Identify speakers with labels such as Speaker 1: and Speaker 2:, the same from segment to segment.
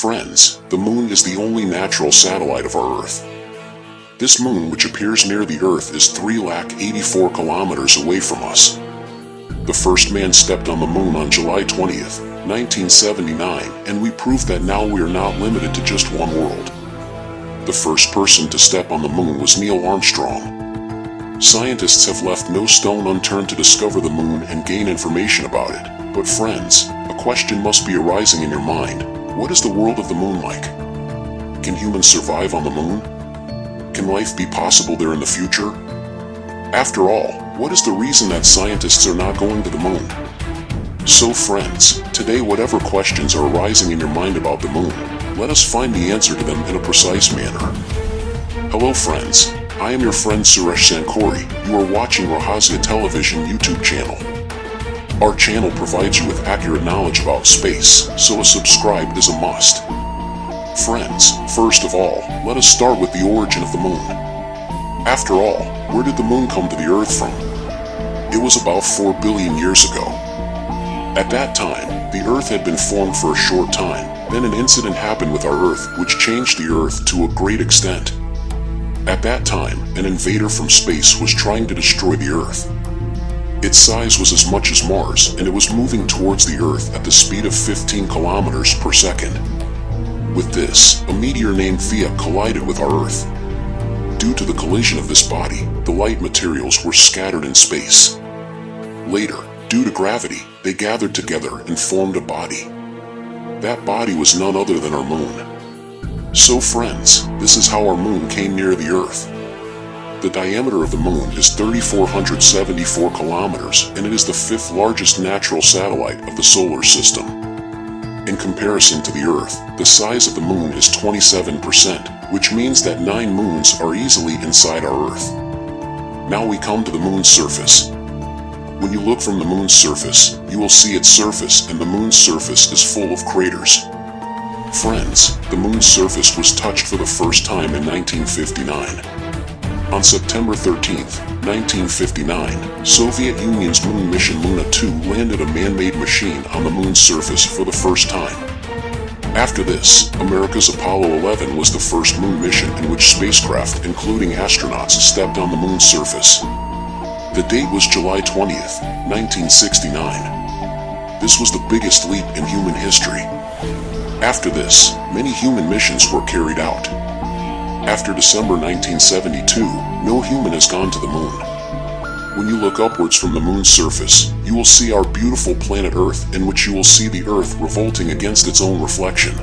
Speaker 1: Friends, the moon is the only natural satellite of our Earth. This moon, which appears near the Earth, is 384 kilometers away from us. The first man stepped on the moon on July 20th, 1979, and we proved that now we are not limited to just one world. The first person to step on the moon was Neil Armstrong. Scientists have left no stone unturned to discover the moon and gain information about it. But friends, a question must be arising in your mind. What is the world of the moon like? Can humans survive on the moon? Can life be possible there in the future? After all, what is the reason that scientists are not going to the moon? So friends, today whatever questions are arising in your mind about the moon, let us find the answer to them in a precise manner. Hello friends, I am your friend Suresh Sankori. You are watching Rahasya Television YouTube channel. Our channel provides you with accurate knowledge about space, so a subscribe is a must. Friends, first of all, let us start with the origin of the moon. After all, where did the moon come to the Earth from? It was about 4 billion years ago. At that time, the Earth had been formed for a short time, then an incident happened with our Earth which changed the Earth to a great extent. At that time, an invader from space was trying to destroy the Earth. Its size was as much as Mars, and it was moving towards the Earth at the speed of 15 kilometers per second. With this, a meteor named Theia collided with our Earth. Due to the collision of this body, the light materials were scattered in space. Later, due to gravity, they gathered together and formed a body. That body was none other than our moon. So friends, this is how our moon came near the Earth. The diameter of the moon is 3,474 kilometers, and it is the 5th largest natural satellite of the solar system. In comparison to the Earth, the size of the moon is 27%, which means that 9 moons are easily inside our Earth. Now we come to the moon's surface. When you look from the moon's surface, you will see its surface, and the moon's surface is full of craters. Friends, the moon's surface was touched for the first time in 1959. On September 13, 1959, Soviet Union's moon mission Luna 2 landed a man-made machine on the moon's surface for the first time. After this, America's Apollo 11 was the first moon mission in which spacecraft, including astronauts, stepped on the moon's surface. The date was July 20th, 1969. This was the biggest leap in human history. After this, many human missions were carried out. After December 1972, no human has gone to the moon. When you look upwards from the moon's surface, you will see our beautiful planet Earth, in which you will see the Earth revolting against its own reflection.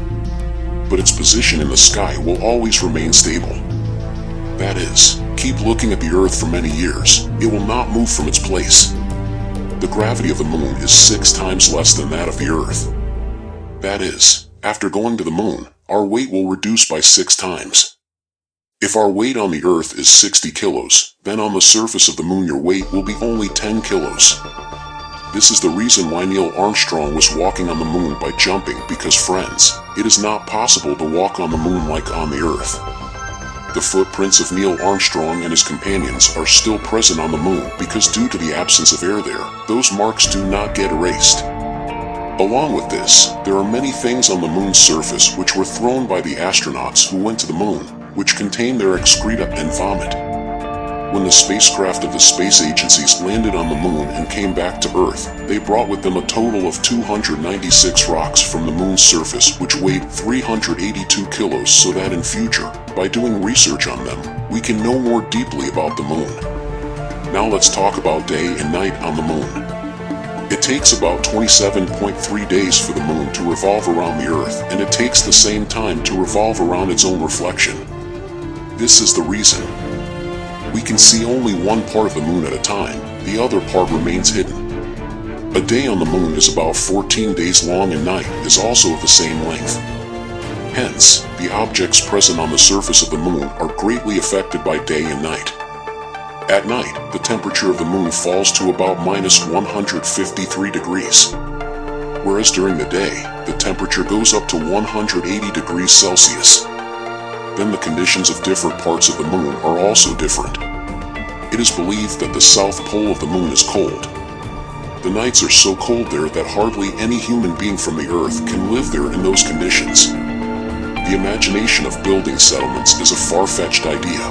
Speaker 1: But its position in the sky will always remain stable. That is, keep looking at the Earth for many years, it will not move from its place. The gravity of the moon is 6 times less than that of the Earth. That is, after going to the moon, our weight will reduce by 6 times. If our weight on the Earth is 60 kilos, then on the surface of the moon your weight will be only 10 kilos. This is the reason why Neil Armstrong was walking on the moon by jumping, because friends, it is not possible to walk on the moon like on the Earth. The footprints of Neil Armstrong and his companions are still present on the moon because due to the absence of air there, those marks do not get erased. Along with this, there are many things on the moon's surface which were thrown by the astronauts who went to the moon, which contain their excreta and vomit. When the spacecraft of the space agencies landed on the moon and came back to Earth, they brought with them a total of 296 rocks from the moon's surface which weighed 382 kilos, so that in future, by doing research on them, we can know more deeply about the moon. Now let's talk about day and night on the moon. It takes about 27.3 days for the moon to revolve around the Earth, and it takes the same time to revolve around its own reflection. This is the reason. We can see only one part of the moon at a time, the other part remains hidden. A day on the moon is about 14 days long, and night is also of the same length. Hence, the objects present on the surface of the moon are greatly affected by day and night. At night, the temperature of the moon falls to about -153 degrees. Whereas during the day, the temperature goes up to 180 degrees Celsius. Then the conditions of different parts of the moon are also different. It is believed that the south pole of the moon is cold. The nights are so cold there that hardly any human being from the Earth can live there in those conditions. the imagination of building settlements is a far-fetched idea.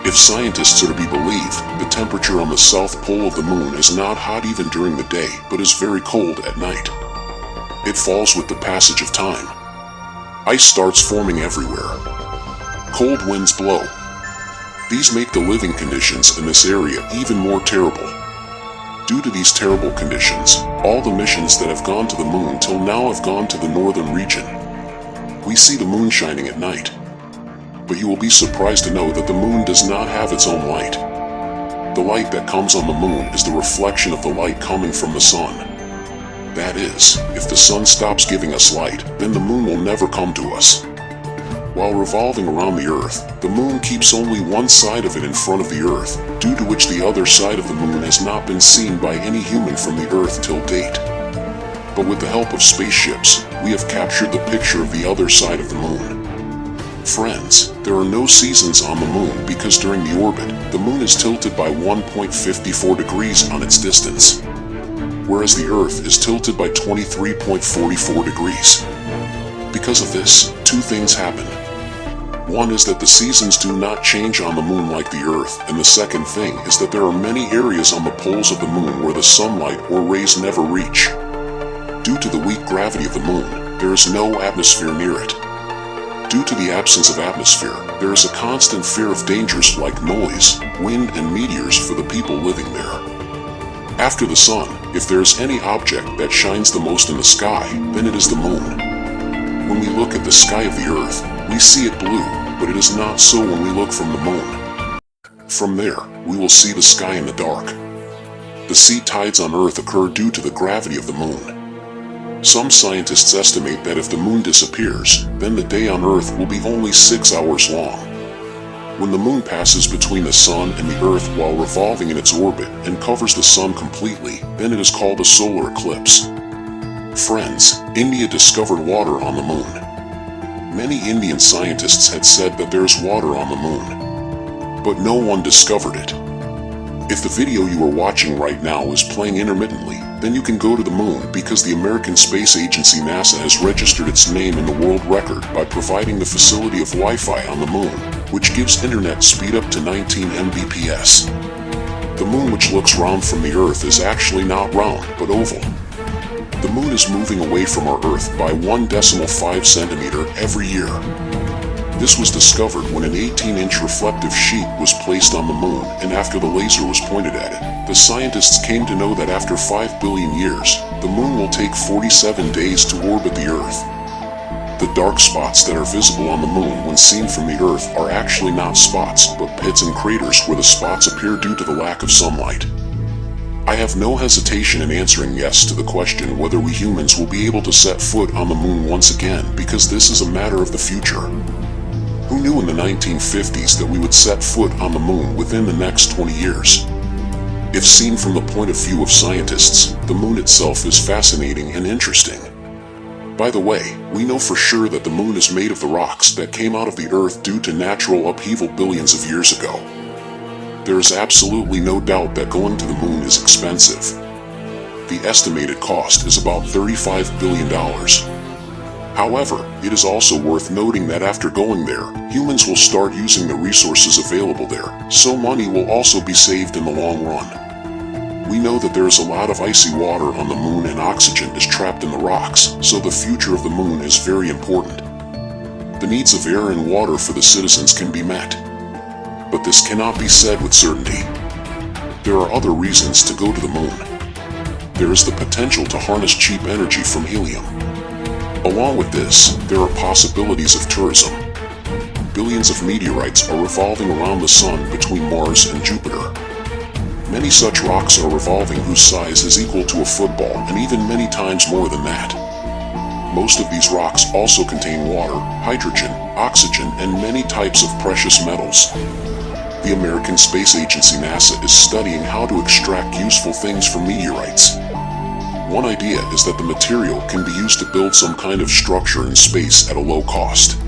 Speaker 1: If scientists are to be believed, the temperature on the south pole of the moon is not hot even during the day, but is very cold at night. It falls with the passage of time. Ice starts forming everywhere. Cold winds blow. These make the living conditions in this area even more terrible. Due to these terrible conditions, all the missions that have gone to the moon till now have gone to the northern region. We see the moon shining at night. But you will be surprised to know that the moon does not have its own light. The light that comes on the moon is the reflection of the light coming from the sun. That is, if the sun stops giving us light, then the moon will never come to us. While revolving around the Earth, the moon keeps only one side of it in front of the Earth, due to which the other side of the moon has not been seen by any human from the Earth till date. But with the help of spaceships, we have captured the picture of the other side of the moon. Friends, there are no seasons on the moon because during the orbit, the moon is tilted by 1.54 degrees on its distance, whereas the Earth is tilted by 23.44 degrees. Because of this, two things happen. One is that the seasons do not change on the moon like the Earth, and the second thing is that there are many areas on the poles of the moon where the sunlight or rays never reach. Due to the weak gravity of the moon, there is no atmosphere near it. Due to the absence of atmosphere, there is a constant fear of dangers like noise, wind, and meteors for the people living there. After the sun, if there is any object that shines the most in the sky, then it is the moon. When we look at the sky of the Earth, we see it blue, but it is not so when we look from the moon. From there, we will see the sky in the dark. The sea tides on Earth occur due to the gravity of the moon. Some scientists estimate that if the moon disappears, then the day on Earth will be only 6 hours long. When the moon passes between the sun and the Earth while revolving in its orbit and covers the sun completely, then it is called a solar eclipse. Friends, India discovered water on the moon. Many Indian scientists had said that there is water on the moon, but no one discovered it. If the video you are watching right now is playing intermittently, then you can go to the moon because the American Space Agency NASA has registered its name in the world record by providing the facility of Wi-Fi on the moon, which gives internet speed up to 19 Mbps. The moon, which looks round from the Earth, is actually not round, but oval. The moon is moving away from our Earth by 1.5 centimeter every year. This was discovered when an 18-inch reflective sheet was placed on the moon, and after the laser was pointed at it, the scientists came to know that after 5 billion years, the moon will take 47 days to orbit the Earth. The dark spots that are visible on the moon when seen from the Earth are actually not spots, but pits and craters where the spots appear due to the lack of sunlight. I have no hesitation in answering yes to the question whether we humans will be able to set foot on the moon once again, because this is a matter of the future. Who knew in the 1950s that we would set foot on the moon within the next 20 years? If seen from the point of view of scientists, the moon itself is fascinating and interesting. By the way, we know for sure that the moon is made of the rocks that came out of the Earth due to natural upheaval billions of years ago. There is absolutely no doubt that going to the moon is expensive. The estimated cost is about $35 billion. However, it is also worth noting that after going there, humans will start using the resources available there, so money will also be saved in the long run. We know that there is a lot of icy water on the moon and oxygen is trapped in the rocks, so the future of the moon is very important. The needs of air and water for the citizens can be met. But this cannot be said with certainty. There are other reasons to go to the moon. There is the potential to harness cheap energy from helium. Along with this, there are possibilities of tourism. Billions of meteorites are revolving around the sun between Mars and Jupiter. Many such rocks are revolving whose size is equal to a football and even many times more than that. Most of these rocks also contain water, hydrogen, oxygen, and many types of precious metals. The American Space Agency NASA is studying how to extract useful things from meteorites. One idea is that the material can be used to build some kind of structure in space at a low cost.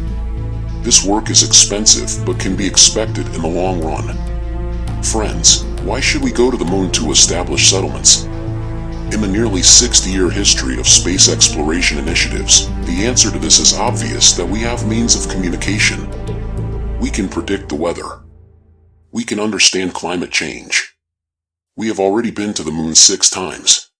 Speaker 1: This work is expensive but can be expected in the long run. Friends, why should we go to the moon to establish settlements? In the nearly 60-year history of space exploration initiatives, the answer to this is obvious: that we have means of communication. We can predict the weather. We can understand climate change. We have already been to the moon 6 times.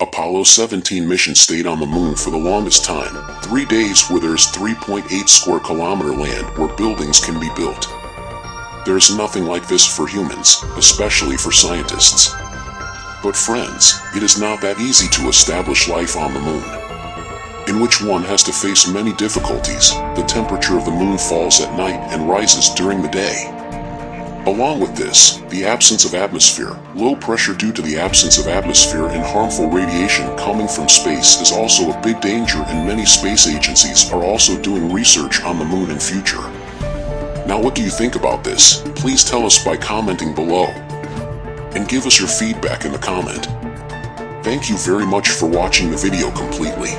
Speaker 1: Apollo 17 mission stayed on the moon for the longest time, 3 days, where there's 3.8 square kilometer land where buildings can be built. There's nothing like this for humans, especially for scientists. But friends, it is not that easy to establish life on the moon, in which one has to face many difficulties. The temperature of the moon falls at night and rises during the day. Along with this, the absence of atmosphere, low pressure due to the absence of atmosphere, and harmful radiation coming from space is also a big danger, and many space agencies are also doing research on the moon in future. Now, what do you think about this? Please tell us by commenting below, and give us your feedback in the comment. Thank you very much for watching the video completely.